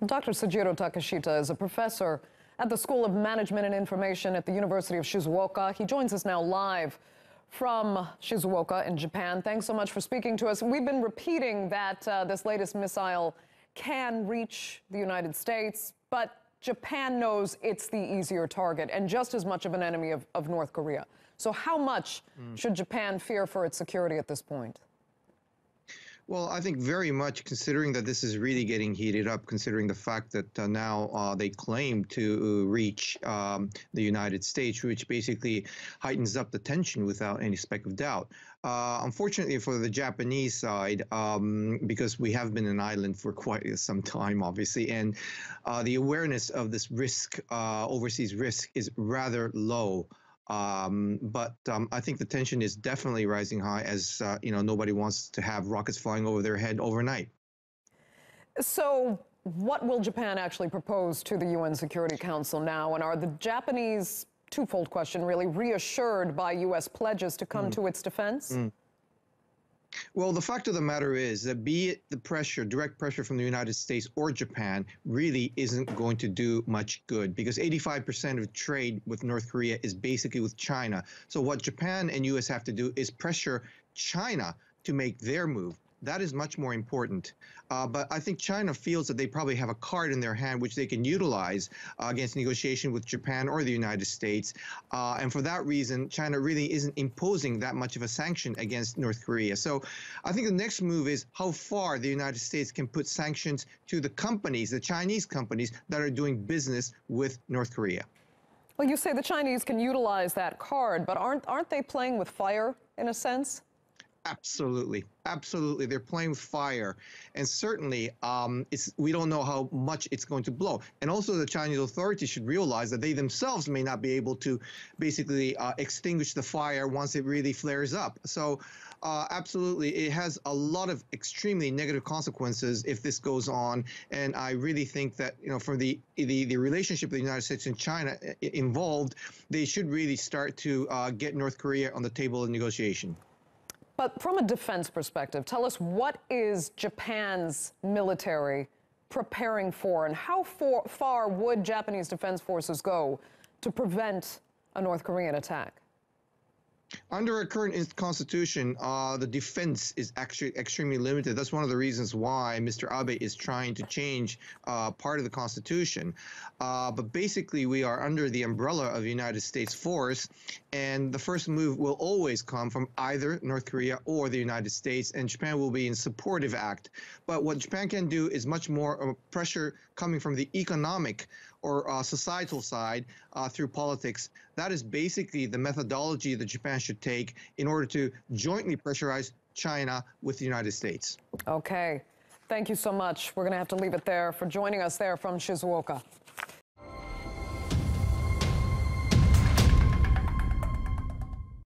Dr. Seijiro Takeshita is a professor at the School of Management and Information at the University of Shizuoka. He joins us now live from Shizuoka in Japan. Thanks so much for speaking to us. We've been repeating that this latest missile can reach the United States, but Japan knows it's the easier target and just as much of an enemy of North Korea. So how much should Japan fear for its security at this point? Well, I think very much, considering that this is really getting heated up, considering the fact that now they claim to reach the United States, which basically heightens up the tension without any speck of doubt. Unfortunately for the Japanese side, because we have been an island for quite some time, obviously, and the awareness of this risk, overseas risk, is rather low. But I think the tension is definitely rising high as, nobody wants to have rockets flying over their head overnight. So what will Japan actually propose to the UN Security Council now? And are the Japanese, twofold question really, reassured by U.S. pledges to come to its defense? Well, the fact of the matter is that be it the pressure, direct pressure from the United States or Japan, really isn't going to do much good because 85% of trade with North Korea is basically with China. So what Japan and U.S. have to do is pressure China to make their move. That is much more important. But I think China feels that they probably have a card in their hand which they can utilize against negotiation with Japan or the United States. And for that reason, China really isn't imposing that much of a sanction against North Korea. So I think the next move is how far the United States can put sanctions to the companies, the Chinese companies that are doing business with North Korea. Well, you say the Chinese can utilize that card, but aren't they playing with fire in a sense? Absolutely. Absolutely. They're playing with fire. And certainly, we don't know how much it's going to blow. And also the Chinese authorities should realize that they themselves may not be able to basically extinguish the fire once it really flares up. So absolutely, it has a lot of extremely negative consequences if this goes on. And I really think that, from the relationship of the United States and China involved, they should really start to get North Korea on the table of negotiation. But from a defense perspective, tell us, what is Japan's military preparing for, and how far would Japanese defense forces go to prevent a North Korean attack? Under our current constitution, the defense is actually extremely limited. That's one of the reasons why Mr. Abe is trying to change part of the constitution. But basically, we are under the umbrella of the United States force, and the first move will always come from either North Korea or the United States, and Japan will be in supportive act. But what Japan can do is much more pressure coming from the economic or societal side through politics. That is basically the methodology that Japan should take in order to jointly pressurize China with the United States. Okay. Thank you so much. We're going to have to leave it there for joining us there from Shizuoka.